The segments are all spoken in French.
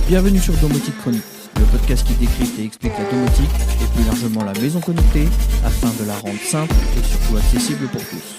Bienvenue sur Domotique Chronique, le podcast qui décrypte et explique la domotique et plus largement la maison connectée afin de la rendre simple et surtout accessible pour tous.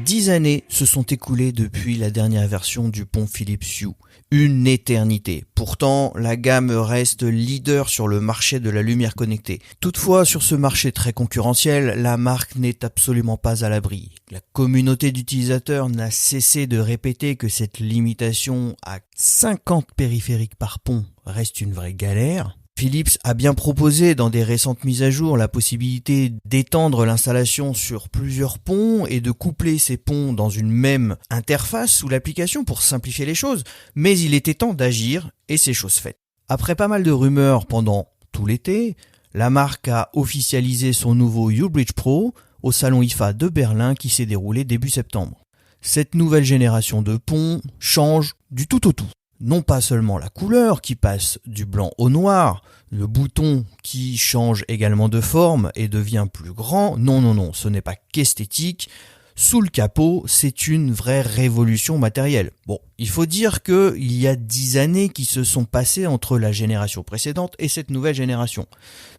Dix années se sont écoulées depuis la dernière version du pont Philips Hue. Une éternité. Pourtant, la gamme reste leader sur le marché de la lumière connectée. Toutefois, sur ce marché très concurrentiel, la marque n'est absolument pas à l'abri. La communauté d'utilisateurs n'a cessé de répéter que cette limitation à 50 périphériques par pont reste une vraie galère. Philips a bien proposé dans des récentes mises à jour la possibilité d'étendre l'installation sur plusieurs ponts et de coupler ces ponts dans une même interface sous l'application pour simplifier les choses, mais il était temps d'agir et c'est chose faite. Après pas mal de rumeurs pendant tout l'été, la marque a officialisé son nouveau UBridge Pro au salon IFA de Berlin qui s'est déroulé début septembre. Cette nouvelle génération de ponts change du tout au tout. Non pas seulement la couleur qui passe du blanc au noir, le bouton qui change également de forme et devient plus grand, non, ce n'est pas qu'esthétique. Sous le capot, c'est une vraie révolution matérielle. Bon, il faut dire qu'il y a 10 années qui se sont passées entre la génération précédente et cette nouvelle génération.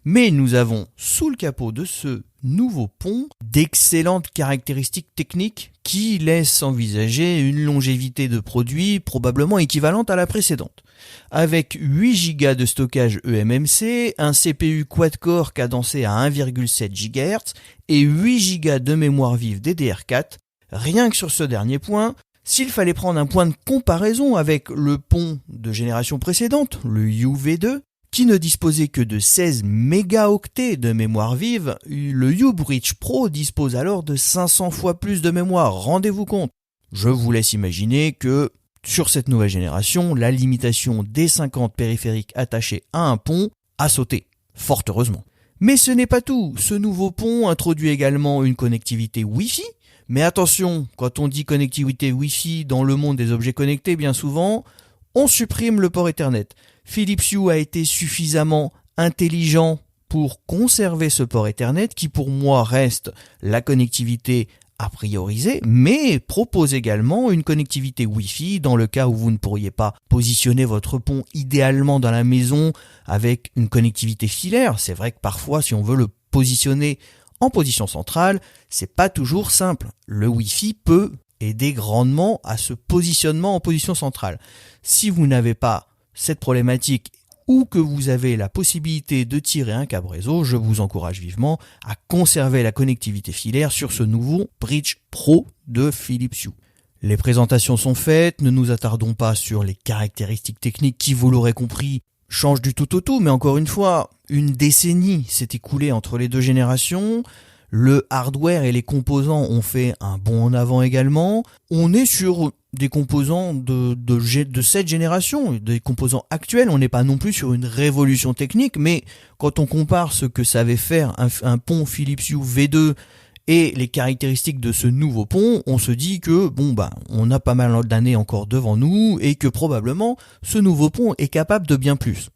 Mais nous avons sous le capot de ce nouveau pont d'excellentes caractéristiques techniques qui laissent envisager une longévité de produit probablement équivalente à la précédente. Avec 8 Go de stockage eMMC, un CPU quad-core cadencé à 1,7 GHz et 8 Go de mémoire vive DDR4, rien que sur ce dernier point, s'il fallait prendre un point de comparaison avec le pont de génération précédente, le UV2, qui ne disposait que de 16 mégaoctets de mémoire vive, le UBridge Pro dispose alors de 500 fois plus de mémoire, rendez-vous compte. Je vous laisse imaginer que sur cette nouvelle génération, la limitation des 50 périphériques attachés à un pont a sauté, fort heureusement. Mais ce n'est pas tout, ce nouveau pont introduit également une connectivité Wi-Fi, mais attention, quand on dit connectivité Wi-Fi dans le monde des objets connectés, bien souvent, on supprime le port Ethernet. Philips Hue a été suffisamment intelligent pour conserver ce port Ethernet qui pour moi reste la connectivité à prioriser, mais propose également une connectivité Wi-Fi dans le cas où vous ne pourriez pas positionner votre pont idéalement dans la maison avec une connectivité filaire. C'est vrai que parfois, si on veut le positionner en position centrale, c'est pas toujours simple. Le Wi-Fi peut aider grandement à ce positionnement en position centrale. Si vous n'avez pas cette problématique ou que vous avez la possibilité de tirer un câble réseau, je vous encourage vivement à conserver la connectivité filaire sur ce nouveau Bridge Pro de Philips Hue. Les présentations sont faites, ne nous attardons pas sur les caractéristiques techniques qui, vous l'aurez compris, changent du tout au tout, mais encore une fois, une décennie s'est écoulée entre les deux générations. Le hardware et les composants ont fait un bond en avant également. On est sur des composants de cette génération, des composants actuels. On n'est pas non plus sur une révolution technique, mais quand on compare ce que savait faire un pont Philips Hue V2 et les caractéristiques de ce nouveau pont, on se dit que on a pas mal d'années encore devant nous et que probablement ce nouveau pont est capable de bien plus.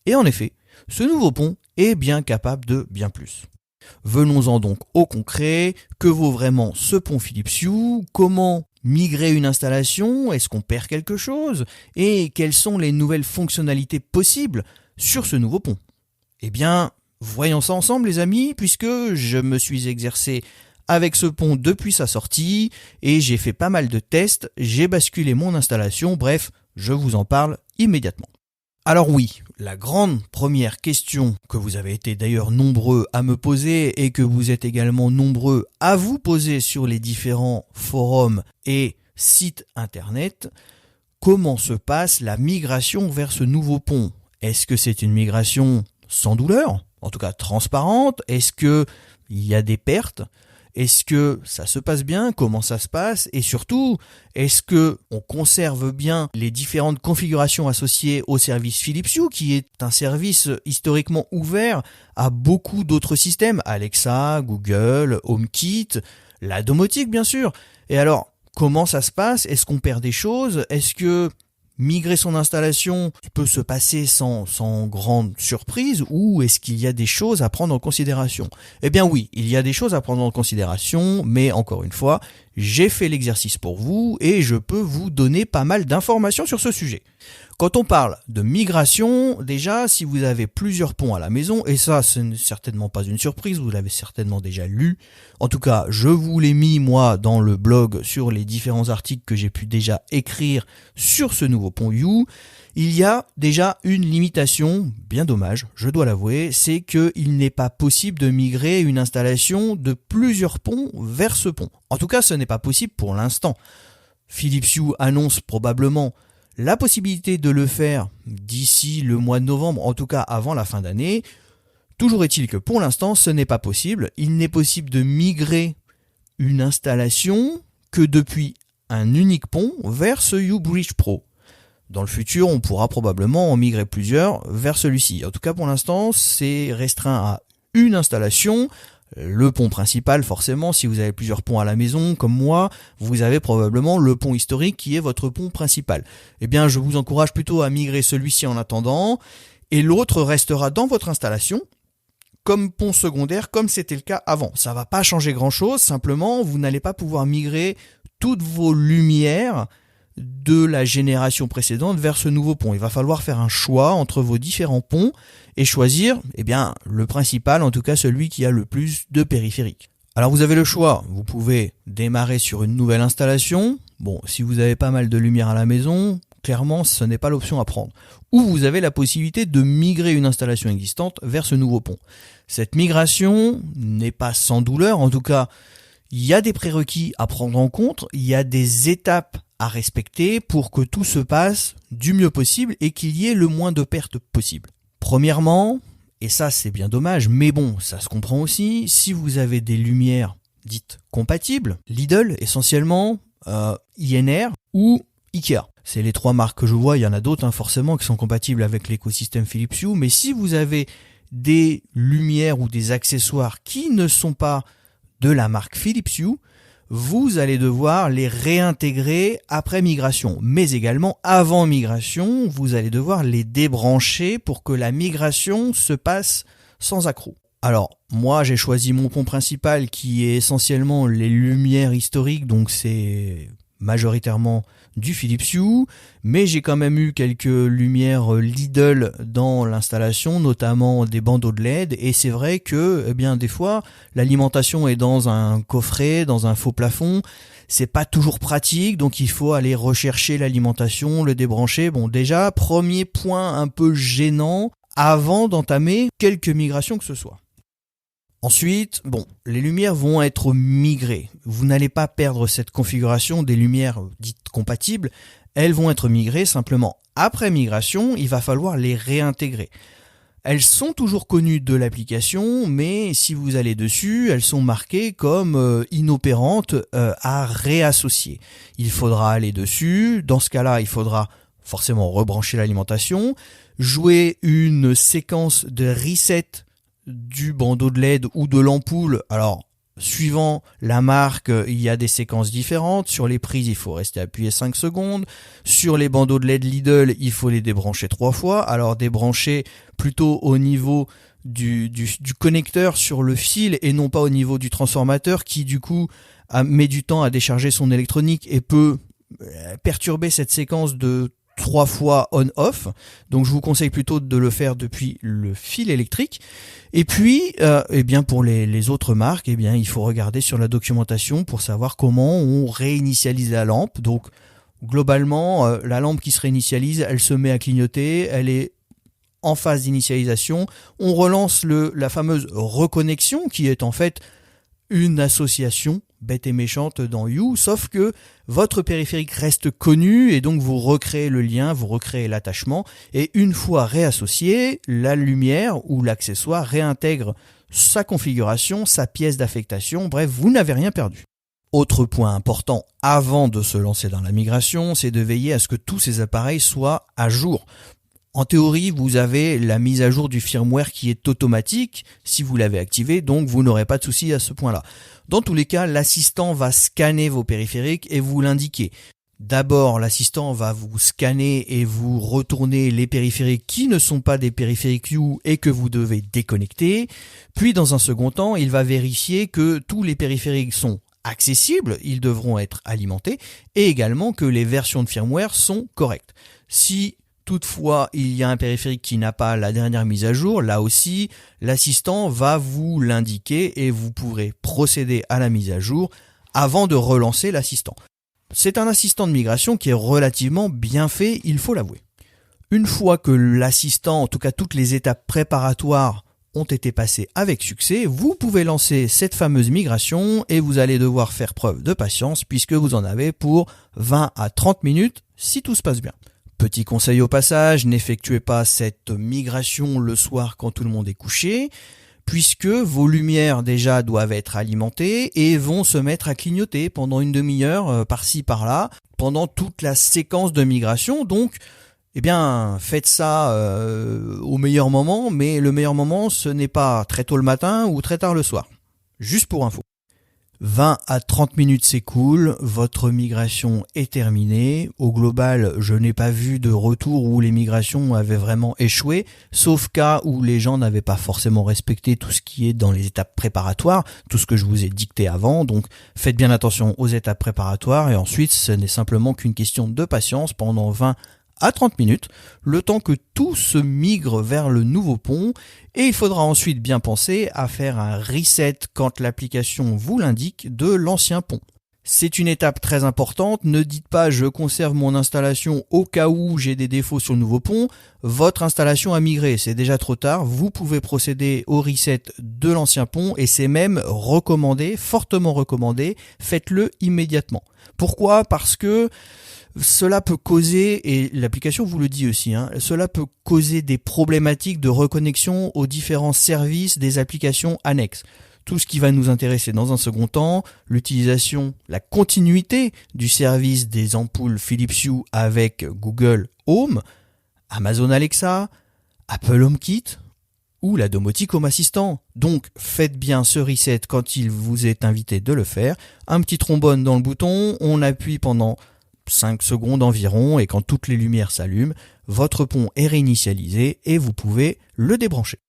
Et en effet, ce nouveau pont est bien capable de bien plus. Venons-en donc au concret. Que vaut vraiment ce pont Philips Hue? Comment migrer une installation? Est-ce qu'on perd quelque chose? Et quelles sont les nouvelles fonctionnalités possibles sur ce nouveau pont? Eh bien, voyons ça ensemble les amis, puisque je me suis exercé avec ce pont depuis sa sortie et j'ai fait pas mal de tests, j'ai basculé mon installation, bref, je vous en parle immédiatement. Alors oui, la grande première question que vous avez été d'ailleurs nombreux à me poser et que vous êtes également nombreux à vous poser sur les différents forums et sites internet, comment se passe la migration vers ce nouveau pont? Est-ce que c'est une migration sans douleur, en tout cas transparente? Est-ce qu'il y a des pertes? Est-ce que ça se passe bien? Comment ça se passe? Et surtout, est-ce que on conserve bien les différentes configurations associées au service Philips Hue, qui est un service historiquement ouvert à beaucoup d'autres systèmes, Alexa, Google, HomeKit, la domotique bien sûr. Et alors, comment ça se passe? Est-ce qu'on perd des choses? Est-ce que migrer son installation peut se passer sans grande surprise, ou est-ce qu'il y a des choses à prendre en considération? Eh bien oui, il y a des choses à prendre en considération, mais encore une fois, j'ai fait l'exercice pour vous et je peux vous donner pas mal d'informations sur ce sujet. Quand on parle de migration, déjà, si vous avez plusieurs ponts à la maison, et ça, ce n'est certainement pas une surprise, vous l'avez certainement déjà lu. En tout cas, je vous l'ai mis, moi, dans le blog sur les différents articles que j'ai pu déjà écrire sur ce nouveau pont You. Il y a déjà une limitation, bien dommage, je dois l'avouer, c'est qu'il n'est pas possible de migrer une installation de plusieurs ponts vers ce pont. En tout cas, ce n'est pas possible pour l'instant. Philips Hue annonce probablement la possibilité de le faire d'ici le mois de novembre, en tout cas avant la fin d'année. Toujours est-il que pour l'instant, ce n'est pas possible. Il n'est possible de migrer une installation que depuis un unique pont vers ce U-Bridge Pro. Dans le futur, on pourra probablement en migrer plusieurs vers celui-ci. En tout cas, pour l'instant, c'est restreint à une installation. Le pont principal, forcément, si vous avez plusieurs ponts à la maison, comme moi, vous avez probablement le pont historique qui est votre pont principal. Eh bien, je vous encourage plutôt à migrer celui-ci en attendant, et l'autre restera dans votre installation, comme pont secondaire, comme c'était le cas avant. Ça va pas changer grand-chose, simplement, vous n'allez pas pouvoir migrer toutes vos lumières de la génération précédente vers ce nouveau pont. Il va falloir faire un choix entre vos différents ponts et choisir, le principal, en tout cas celui qui a le plus de périphériques. Alors vous avez le choix, vous pouvez démarrer sur une nouvelle installation. Bon, si vous avez pas mal de lumière à la maison, clairement ce n'est pas l'option à prendre. Ou vous avez la possibilité de migrer une installation existante vers ce nouveau pont. Cette migration n'est pas sans douleur, en tout cas, il y a des prérequis à prendre en compte, il y a des étapes à respecter pour que tout se passe du mieux possible et qu'il y ait le moins de pertes possible. Premièrement, et ça c'est bien dommage, mais bon, ça se comprend aussi, si vous avez des lumières dites compatibles, Lidl essentiellement, INR ou Ikea. C'est les trois marques que je vois, il y en a d'autres forcément qui sont compatibles avec l'écosystème Philips Hue, mais si vous avez des lumières ou des accessoires qui ne sont pas de la marque Philips Hue, vous allez devoir les réintégrer après migration. Mais également, avant migration, vous allez devoir les débrancher pour que la migration se passe sans accroc. Alors, moi, j'ai choisi mon pont principal qui est essentiellement les lumières historiques, donc c'est majoritairement du Philips Hue, mais j'ai quand même eu quelques lumières Lidl dans l'installation, notamment des bandeaux de LED, et c'est vrai que, des fois, l'alimentation est dans un coffret, dans un faux plafond, c'est pas toujours pratique, donc il faut aller rechercher l'alimentation, le débrancher. Bon, déjà, premier point un peu gênant, avant d'entamer quelque migration que ce soit. Ensuite, les lumières vont être migrées. Vous n'allez pas perdre cette configuration des lumières dites compatibles. Elles vont être migrées simplement. Après migration, il va falloir les réintégrer. Elles sont toujours connues de l'application, mais si vous allez dessus, elles sont marquées comme inopérantes à réassocier. Il faudra aller dessus. Dans ce cas-là, il faudra forcément rebrancher l'alimentation, jouer une séquence de reset du bandeau de LED ou de l'ampoule. Alors, suivant la marque, il y a des séquences différentes. Sur les prises, il faut rester appuyé 5 secondes. Sur les bandeaux de LED Lidl, il faut les débrancher 3 fois. Alors, débrancher plutôt au niveau du connecteur sur le fil et non pas au niveau du transformateur qui, du coup, met du temps à décharger son électronique et peut perturber cette séquence de 3 fois on-off, donc je vous conseille plutôt de le faire depuis le fil électrique. Et puis, pour les autres marques, il faut regarder sur la documentation pour savoir comment on réinitialise la lampe. Donc, globalement, la lampe qui se réinitialise, elle se met à clignoter, elle est en phase d'initialisation. On relance la fameuse reconnexion qui est en fait une association bête et méchante dans You, sauf que votre périphérique reste connu et donc vous recréez le lien, vous recréez l'attachement et une fois réassocié, la lumière ou l'accessoire réintègre sa configuration, sa pièce d'affectation, bref, vous n'avez rien perdu. Autre point important avant de se lancer dans la migration, c'est de veiller à ce que tous ces appareils soient à jour. En théorie, vous avez la mise à jour du firmware qui est automatique si vous l'avez activé, donc vous n'aurez pas de souci à ce point-là. Dans tous les cas, l'assistant va scanner vos périphériques et vous l'indiquer. D'abord, l'assistant va vous scanner et vous retourner les périphériques qui ne sont pas des périphériques You et que vous devez déconnecter. Puis, dans un second temps, il va vérifier que tous les périphériques sont accessibles, ils devront être alimentés, et également que les versions de firmware sont correctes. Si toutefois il y a un périphérique qui n'a pas la dernière mise à jour, là aussi l'assistant va vous l'indiquer et vous pourrez procéder à la mise à jour avant de relancer l'assistant. C'est un assistant de migration qui est relativement bien fait, il faut l'avouer. Une fois que l'assistant, en tout cas toutes les étapes préparatoires ont été passées avec succès, vous pouvez lancer cette fameuse migration et vous allez devoir faire preuve de patience puisque vous en avez pour 20 à 30 minutes si tout se passe bien. Petit conseil au passage, n'effectuez pas cette migration le soir quand tout le monde est couché, puisque vos lumières déjà doivent être alimentées et vont se mettre à clignoter pendant une demi-heure par-ci par-là, pendant toute la séquence de migration. Donc, faites ça au meilleur moment, mais le meilleur moment, ce n'est pas très tôt le matin ou très tard le soir. Juste pour info. 20 à 30 minutes s'écoulent, votre migration est terminée. Au global, je n'ai pas vu de retour où les migrations avaient vraiment échoué, sauf cas où les gens n'avaient pas forcément respecté tout ce qui est dans les étapes préparatoires, tout ce que je vous ai dicté avant. Donc faites bien attention aux étapes préparatoires et ensuite ce n'est simplement qu'une question de patience pendant 20 à 30 minutes, le temps que tout se migre vers le nouveau pont, et il faudra ensuite bien penser à faire un reset quand l'application vous l'indique de l'ancien pont. C'est une étape très importante, ne dites pas je conserve mon installation au cas où j'ai des défauts sur le nouveau pont, votre installation a migré, c'est déjà trop tard, vous pouvez procéder au reset de l'ancien pont et c'est même recommandé, fortement recommandé, faites-le immédiatement. Pourquoi ? Parce que cela peut causer, et l'application vous le dit aussi, cela peut causer des problématiques de reconnexion aux différents services des applications annexes. Tout ce qui va nous intéresser dans un second temps, l'utilisation, la continuité du service des ampoules Philips Hue avec Google Home, Amazon Alexa, Apple HomeKit ou la domotique Home Assistant. Donc faites bien ce reset quand il vous est invité de le faire. Un petit trombone dans le bouton, on appuie pendant 5 secondes environ et quand toutes les lumières s'allument, votre pont est réinitialisé et vous pouvez le débrancher.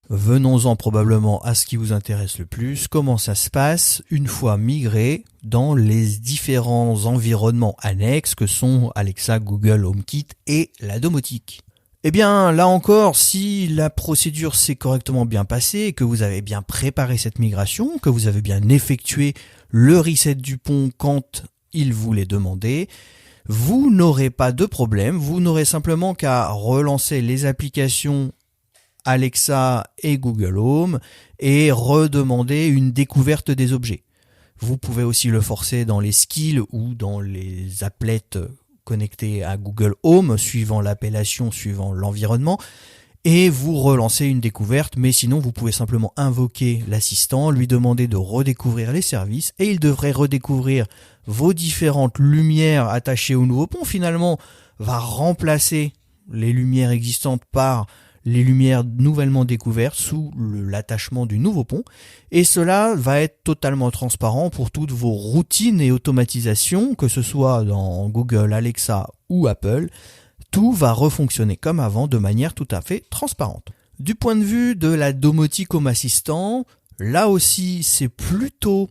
Venons-en probablement à ce qui vous intéresse le plus, comment ça se passe une fois migré dans les différents environnements annexes que sont Alexa, Google HomeKit et la domotique. Eh bien là encore, si la procédure s'est correctement bien passée, que vous avez bien préparé cette migration, que vous avez bien effectué le reset du pont quand il vous l'est demandé, vous n'aurez pas de problème, vous n'aurez simplement qu'à relancer les applications Alexa et Google Home et redemander une découverte des objets. Vous pouvez aussi le forcer dans les skills ou dans les applets connectés à Google Home, suivant l'appellation, suivant l'environnement, et vous relancez une découverte, mais sinon vous pouvez simplement invoquer l'assistant, lui demander de redécouvrir les services, et il devrait redécouvrir vos différentes lumières attachées au nouveau pont, finalement va remplacer les lumières existantes par les lumières nouvellement découvertes sous l'attachement du nouveau pont, et cela va être totalement transparent pour toutes vos routines et automatisations, que ce soit dans Google, Alexa ou Apple. Tout va refonctionner comme avant de manière tout à fait transparente. Du point de vue de la domotique Home Assistant, là aussi c'est plutôt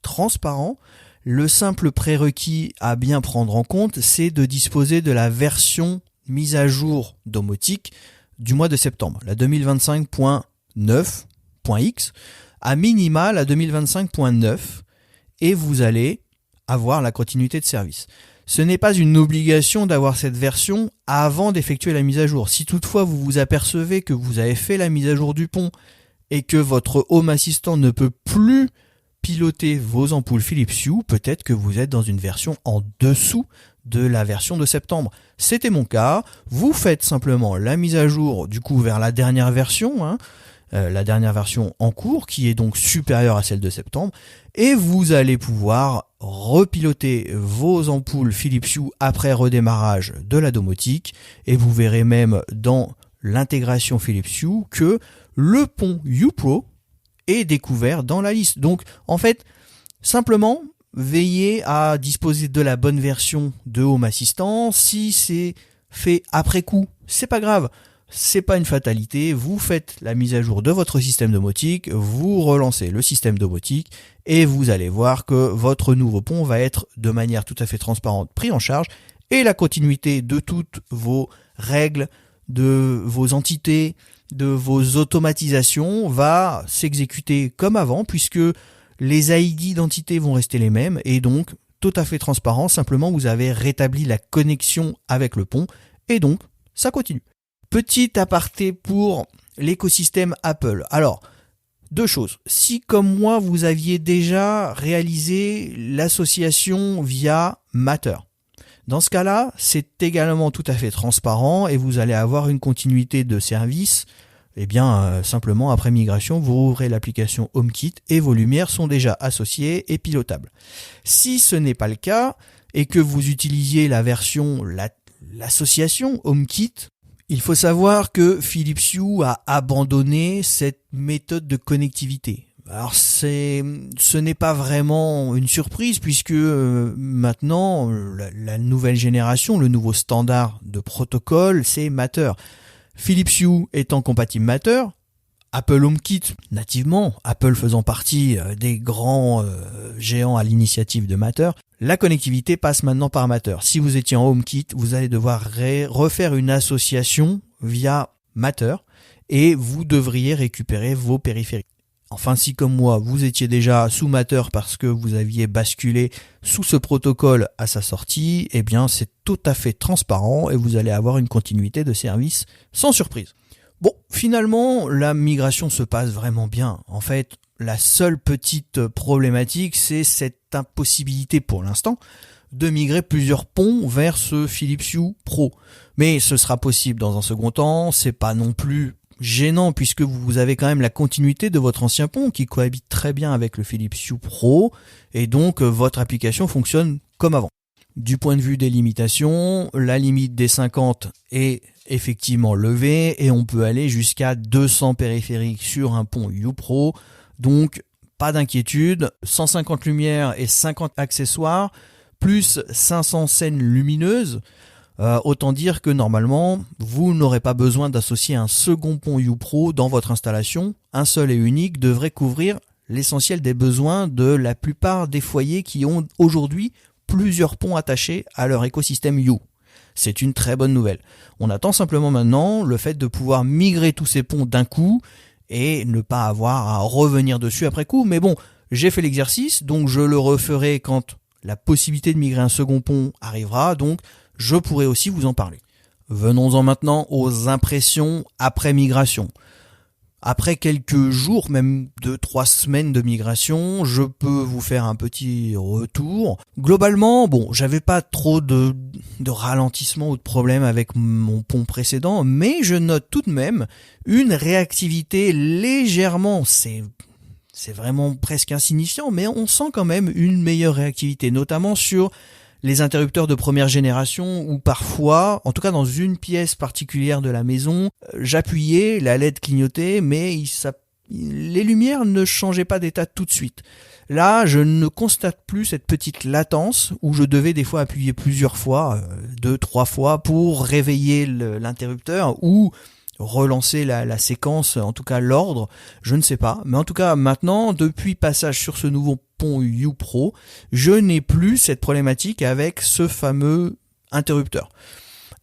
transparent. Le simple prérequis à bien prendre en compte, c'est de disposer de la version mise à jour domotique du mois de septembre, la 2025.9.x, à minima la 2025.9, et vous allez avoir la continuité de service. Ce n'est pas une obligation d'avoir cette version avant d'effectuer la mise à jour. Si toutefois vous vous apercevez que vous avez fait la mise à jour du pont et que votre Home Assistant ne peut plus piloter vos ampoules Philips Hue, peut-être que vous êtes dans une version en dessous de la version de septembre. C'était mon cas. Vous faites simplement la mise à jour du coup vers la dernière version, la dernière version en cours qui est donc supérieure à celle de septembre, et vous allez pouvoir repiloter vos ampoules Philips Hue après redémarrage de la domotique, et vous verrez même dans l'intégration Philips Hue que le pont Hue Pro est découvert dans la liste. Donc en fait, simplement veillez à disposer de la bonne version de Home Assistant. Si c'est fait après coup, c'est pas grave. c'est pas une fatalité, vous faites la mise à jour de votre système domotique, vous relancez le système domotique et vous allez voir que votre nouveau pont va être de manière tout à fait transparente pris en charge et la continuité de toutes vos règles, de vos entités, de vos automatisations va s'exécuter comme avant puisque les ID d'entités vont rester les mêmes et donc tout à fait transparent, simplement vous avez rétabli la connexion avec le pont et donc ça continue. Petit aparté pour l'écosystème Apple. Alors, deux choses. Si comme moi vous aviez déjà réalisé l'association via Matter, dans ce cas-là, c'est également tout à fait transparent et vous allez avoir une continuité de service. Simplement après migration, vous ouvrez l'application HomeKit et vos lumières sont déjà associées et pilotables. Si ce n'est pas le cas et que vous utilisiez la version l'association HomeKit, il faut savoir que Philips Hue a abandonné cette méthode de connectivité. Alors ce n'est pas vraiment une surprise puisque maintenant la nouvelle génération, le nouveau standard de protocole, c'est Matter. Philips Hue étant compatible Matter, Apple HomeKit nativement, Apple faisant partie des grands géants à l'initiative de Matter, la connectivité passe maintenant par Matter. Si vous étiez en HomeKit, vous allez devoir refaire une association via Matter et vous devriez récupérer vos périphériques. Enfin, si comme moi, vous étiez déjà sous Matter parce que vous aviez basculé sous ce protocole à sa sortie, eh bien c'est tout à fait transparent et vous allez avoir une continuité de service sans surprise. Bon, finalement, la migration se passe vraiment bien. En fait, la seule petite problématique, c'est cette impossibilité pour l'instant de migrer plusieurs ponts vers ce Philips Hue Pro. Mais ce sera possible dans un second temps, c'est pas non plus gênant puisque vous avez quand même la continuité de votre ancien pont qui cohabite très bien avec le Philips Hue Pro et donc votre application fonctionne comme avant. Du point de vue des limitations, la limite des 50 est effectivement levée et on peut aller jusqu'à 200 périphériques sur un pont Hue Pro, donc pas d'inquiétude, 150 lumières et 50 accessoires plus 500 scènes lumineuses. Autant dire que normalement, vous n'aurez pas besoin d'associer un second pont Hue Pro dans votre installation. Un seul et unique devrait couvrir l'essentiel des besoins de la plupart des foyers qui ont aujourd'hui plusieurs ponts attachés à leur écosystème Hue. C'est une très bonne nouvelle. On attend simplement maintenant le fait de pouvoir migrer tous ces ponts d'un coup et ne pas avoir à revenir dessus après coup. Mais bon, j'ai fait l'exercice, donc je le referai quand la possibilité de migrer un second pont arrivera, donc je pourrai aussi vous en parler. Venons-en maintenant aux impressions après migration. Après quelques jours, même 2-3 semaines de migration, je peux vous faire un petit retour. Globalement, j'avais pas trop de ralentissement ou de problème avec mon pont précédent, mais je note tout de même une réactivité légèrement, c'est vraiment presque insignifiant, mais on sent quand même une meilleure réactivité, notamment sur les interrupteurs de première génération où parfois, en tout cas dans une pièce particulière de la maison, j'appuyais, la LED clignotait, mais les lumières ne changeaient pas d'état tout de suite. Là, je ne constate plus cette petite latence où je devais des fois appuyer plusieurs fois, 2-3 fois pour réveiller l'interrupteur ou relancer la séquence, en tout cas l'ordre, je ne sais pas. Mais en tout cas, maintenant, depuis passage sur ce nouveau pont Hue Pro, je n'ai plus cette problématique avec ce fameux interrupteur.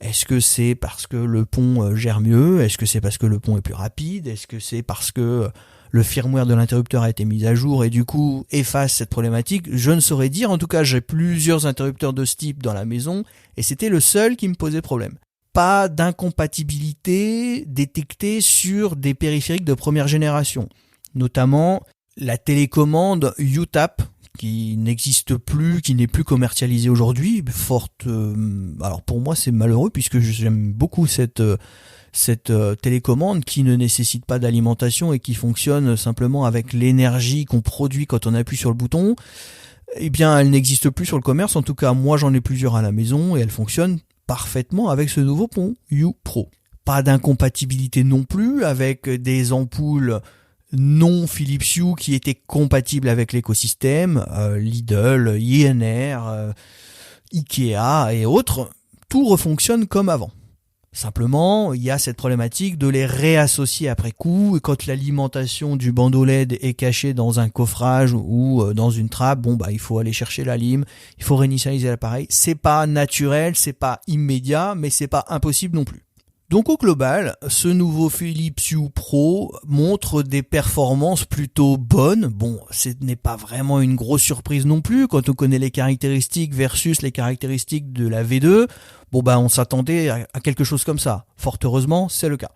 Est-ce que c'est parce que le pont gère mieux? Est-ce que c'est parce que le pont est plus rapide? Est-ce que c'est parce que le firmware de l'interrupteur a été mis à jour et du coup efface cette problématique? Je ne saurais dire. En tout cas, j'ai plusieurs interrupteurs de ce type dans la maison et c'était le seul qui me posait problème. Pas d'incompatibilité détectée sur des périphériques de première génération, notamment la télécommande UTAP qui n'existe plus, qui n'est plus commercialisée aujourd'hui. Alors pour moi c'est malheureux puisque j'aime beaucoup cette télécommande qui ne nécessite pas d'alimentation et qui fonctionne simplement avec l'énergie qu'on produit quand on appuie sur le bouton. Eh bien elle n'existe plus sur le commerce, en tout cas moi j'en ai plusieurs à la maison et elle fonctionne parfaitement avec ce nouveau pont Hue Pro. Pas d'incompatibilité non plus avec des ampoules non Philips Hue qui étaient compatibles avec l'écosystème, Lidl, INR, Ikea et autres. Tout refonctionne comme avant. Simplement, il y a cette problématique de les réassocier après coup, et quand l'alimentation du bandeau LED est cachée dans un coffrage ou dans une trappe, il faut aller chercher la lime, il faut réinitialiser l'appareil. C'est pas naturel, c'est pas immédiat, mais c'est pas impossible non plus. Donc au global, ce nouveau Philips Hue Pro montre des performances plutôt bonnes. Bon, ce n'est pas vraiment une grosse surprise non plus quand on connaît les caractéristiques versus les caractéristiques de la V2. On s'attendait à quelque chose comme ça. Fort heureusement, c'est le cas.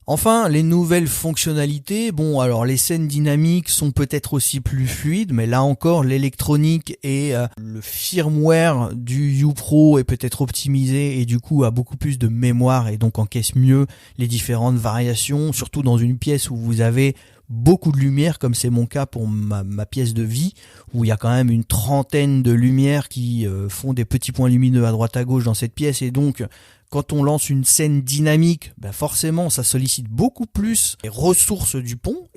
Enfin, les nouvelles fonctionnalités, les scènes dynamiques sont peut-être aussi plus fluides, mais là encore, l'électronique et le firmware du Hue Pro est peut-être optimisé et du coup a beaucoup plus de mémoire et donc encaisse mieux les différentes variations, surtout dans une pièce où vous avez beaucoup de lumière, comme c'est mon cas pour ma pièce de vie, où il y a quand même une trentaine de lumières qui font des petits points lumineux à droite à gauche dans cette pièce, et donc quand on lance une scène dynamique, forcément ça sollicite beaucoup plus les ressources du pont,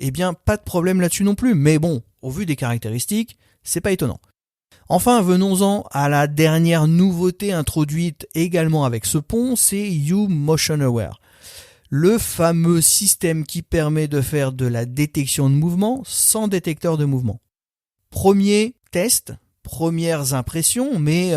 pas de problème là-dessus non plus, mais au vu des caractéristiques, c'est pas étonnant. Enfin, venons-en à la dernière nouveauté introduite également avec ce pont, c'est Hue Motion Aware. Le fameux système qui permet de faire de la détection de mouvement sans détecteur de mouvement. Premier test, premières impressions, mais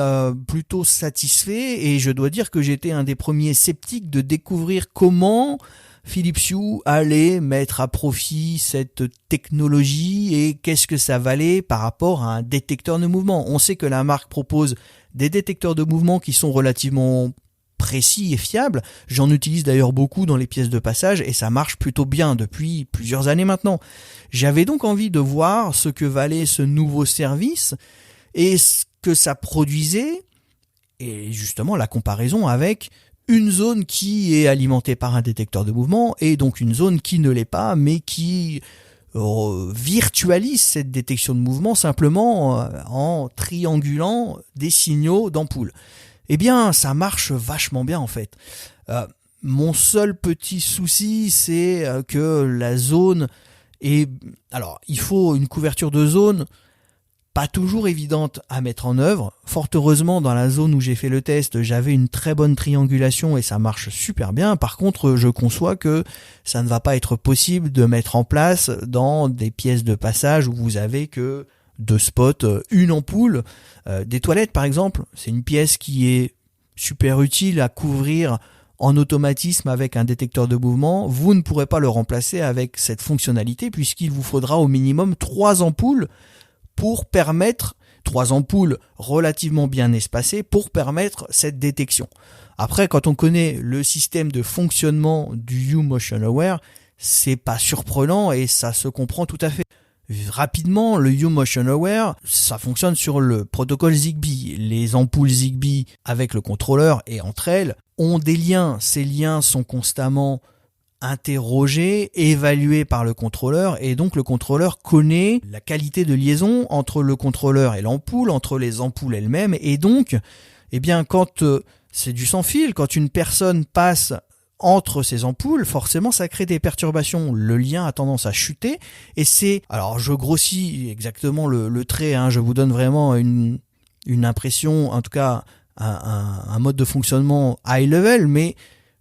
plutôt satisfait, et je dois dire que j'étais un des premiers sceptiques de découvrir comment Philips Hue allait mettre à profit cette technologie et qu'est-ce que ça valait par rapport à un détecteur de mouvement. On sait que la marque propose des détecteurs de mouvement qui sont relativement précis et fiable. J'en utilise d'ailleurs beaucoup dans les pièces de passage et ça marche plutôt bien depuis plusieurs années maintenant. J'avais donc envie de voir ce que valait ce nouveau service et ce que ça produisait, et justement la comparaison avec une zone qui est alimentée par un détecteur de mouvement et donc une zone qui ne l'est pas, mais qui virtualise cette détection de mouvement simplement en triangulant des signaux d'ampoule. Ça marche vachement bien en fait. Mon seul petit souci, c'est que la zone est... Alors, il faut une couverture de zone pas toujours évidente à mettre en œuvre. Fort heureusement, dans la zone où j'ai fait le test, j'avais une très bonne triangulation et ça marche super bien. Par contre, je conçois que ça ne va pas être possible de mettre en place dans des pièces de passage où vous avez que deux spots, une ampoule, des toilettes par exemple. C'est une pièce qui est super utile à couvrir en automatisme avec un détecteur de mouvement. Vous ne pourrez pas le remplacer avec cette fonctionnalité puisqu'il vous faudra au minimum 3 ampoules pour permettre, 3 ampoules relativement bien espacées pour permettre cette détection. Après, quand on connaît le système de fonctionnement du Hue Motion Aware, c'est pas surprenant et ça se comprend tout à fait. Rapidement, le Hue Motion Aware, ça fonctionne sur le protocole Zigbee. Les ampoules Zigbee avec le contrôleur et entre elles ont des liens. Ces liens sont constamment interrogés, évalués par le contrôleur et donc le contrôleur connaît la qualité de liaison entre le contrôleur et l'ampoule, entre les ampoules elles-mêmes et donc, quand c'est du sans fil, quand une personne passe entre ces ampoules, forcément ça crée des perturbations, le lien a tendance à chuter et c'est, alors je grossis exactement le trait, je vous donne vraiment une impression, en tout cas un mode de fonctionnement high level, mais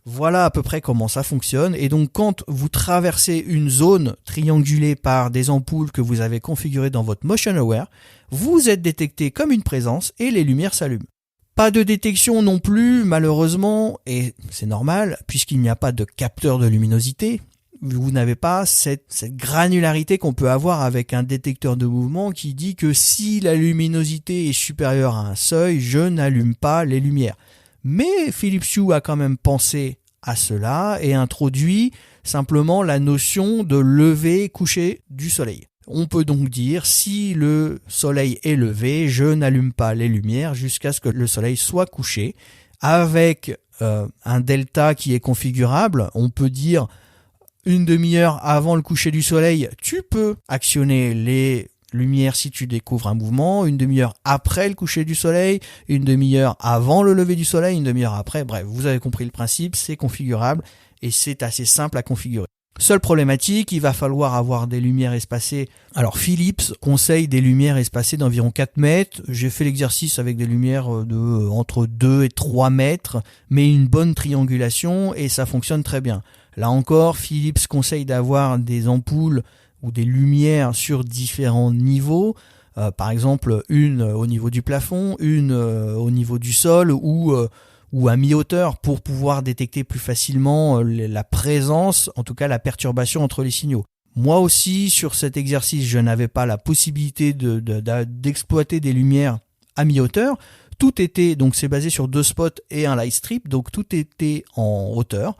voilà à peu près comment ça fonctionne. Et donc quand vous traversez une zone triangulée par des ampoules que vous avez configurées dans votre Motion Aware, vous êtes détecté comme une présence et les lumières s'allument. Pas de détection non plus, malheureusement, et c'est normal, puisqu'il n'y a pas de capteur de luminosité. Vous n'avez pas cette granularité qu'on peut avoir avec un détecteur de mouvement qui dit que si la luminosité est supérieure à un seuil, je n'allume pas les lumières. Mais Philips Hue a quand même pensé à cela et introduit simplement la notion de lever-coucher du soleil. On peut donc dire, si le soleil est levé, je n'allume pas les lumières jusqu'à ce que le soleil soit couché. Avec un delta qui est configurable, on peut dire une demi-heure avant le coucher du soleil, tu peux actionner les lumière si tu découvres un mouvement, une demi-heure après le coucher du soleil, une demi-heure avant le lever du soleil, une demi-heure après. Bref, vous avez compris le principe, c'est configurable et c'est assez simple à configurer. Seule problématique, il va falloir avoir des lumières espacées. Alors Philips conseille des lumières espacées d'environ 4 mètres. J'ai fait l'exercice avec des lumières entre 2 et 3 mètres, mais une bonne triangulation et ça fonctionne très bien. Là encore, Philips conseille d'avoir des ampoules ou des lumières sur différents niveaux. Par exemple, une au niveau du plafond, une au niveau du sol ou à mi-hauteur pour pouvoir détecter plus facilement la présence, en tout cas la perturbation entre les signaux. Moi aussi, sur cet exercice, je n'avais pas la possibilité d'exploiter des lumières à mi-hauteur. Tout était, donc c'est basé sur 2 spots et un light strip, donc tout était en hauteur.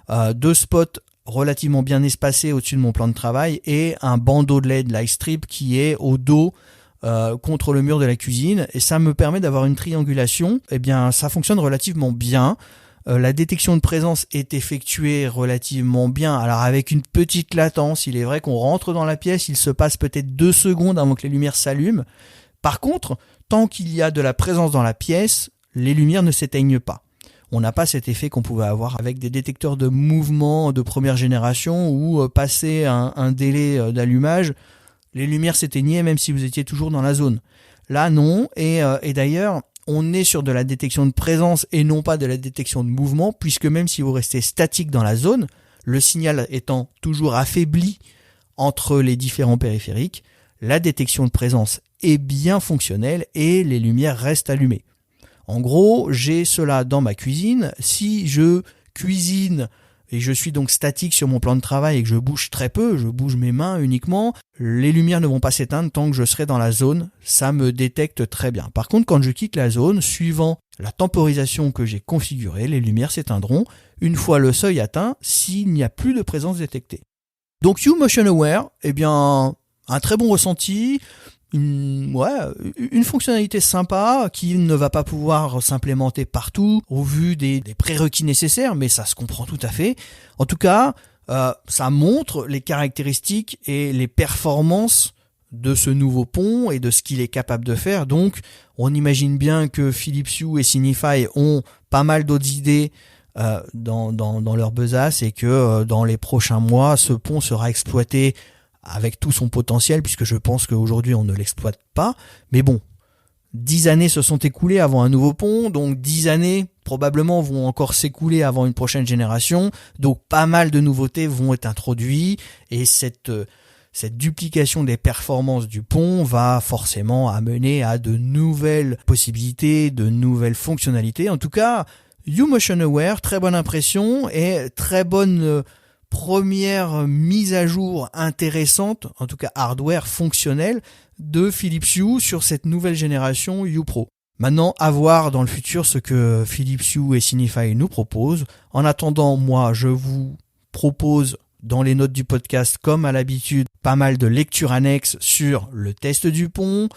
2 spots relativement bien espacés au-dessus de mon plan de travail et un bandeau de LED light strip qui est au dos contre le mur de la cuisine, et ça me permet d'avoir une triangulation. Eh bien, ça fonctionne relativement bien. La détection de présence est effectuée relativement bien. Alors avec une petite latence, il est vrai qu'on rentre dans la pièce, il se passe peut-être 2 secondes avant que les lumières s'allument. Par contre, tant qu'il y a de la présence dans la pièce, les lumières ne s'éteignent pas. On n'a pas cet effet qu'on pouvait avoir avec des détecteurs de mouvement de première génération où passer un délai d'allumage, les lumières s'éteignaient même si vous étiez toujours dans la zone. Là, non. Et d'ailleurs, on est sur de la détection de présence et non pas de la détection de mouvement, puisque même si vous restez statique dans la zone, le signal étant toujours affaibli entre les différents périphériques, la détection de présence est bien fonctionnelle et les lumières restent allumées. En gros, j'ai cela dans ma cuisine. Si je cuisine et je suis donc statique sur mon plan de travail et que je bouge très peu, je bouge mes mains uniquement, les lumières ne vont pas s'éteindre tant que je serai dans la zone, ça me détecte très bien. Par contre, quand je quitte la zone, suivant la temporisation que j'ai configurée, les lumières s'éteindront une fois le seuil atteint s'il n'y a plus de présence détectée. Donc YouMotion Aware, eh bien, un très bon ressenti, une fonctionnalité sympa qui ne va pas pouvoir s'implémenter partout au vu des prérequis nécessaires, mais ça se comprend tout à fait. En tout cas, ça montre les caractéristiques et les performances de ce nouveau pont et de ce qu'il est capable de faire. Donc, on imagine bien que Philips Hue et Signify ont pas mal d'autres idées dans leur besace et que dans les prochains mois, ce pont sera exploité avec tout son potentiel, puisque je pense qu'aujourd'hui on ne l'exploite pas. Mais bon, 10 années se sont écoulées avant un nouveau pont, donc 10 années probablement vont encore s'écouler avant une prochaine génération, donc pas mal de nouveautés vont être introduites, et cette duplication des performances du pont va forcément amener à de nouvelles possibilités, de nouvelles fonctionnalités. En tout cas, YouMotion Aware, très bonne impression et très bonne première mise à jour intéressante, en tout cas hardware fonctionnel, de Philips Hue sur cette nouvelle génération Hue Pro. Maintenant, à voir dans le futur ce que Philips Hue et Signify nous proposent. En attendant, moi, je vous propose dans les notes du podcast, comme à l'habitude, pas mal de lectures annexes sur le test du pont,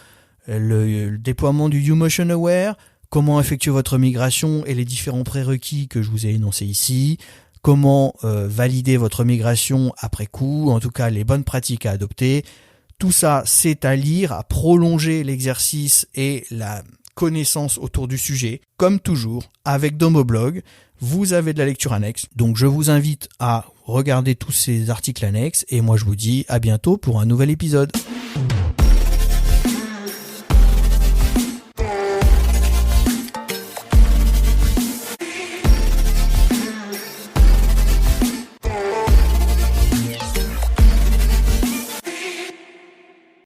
le déploiement du YouMotion Aware, comment effectuer votre migration et les différents prérequis que je vous ai énoncés ici, comment valider votre migration après coup, en tout cas les bonnes pratiques à adopter. Tout ça, c'est à lire, à prolonger l'exercice et la connaissance autour du sujet. Comme toujours, avec Domoblog, vous avez de la lecture annexe. Donc je vous invite à regarder tous ces articles annexes et moi je vous dis à bientôt pour un nouvel épisode.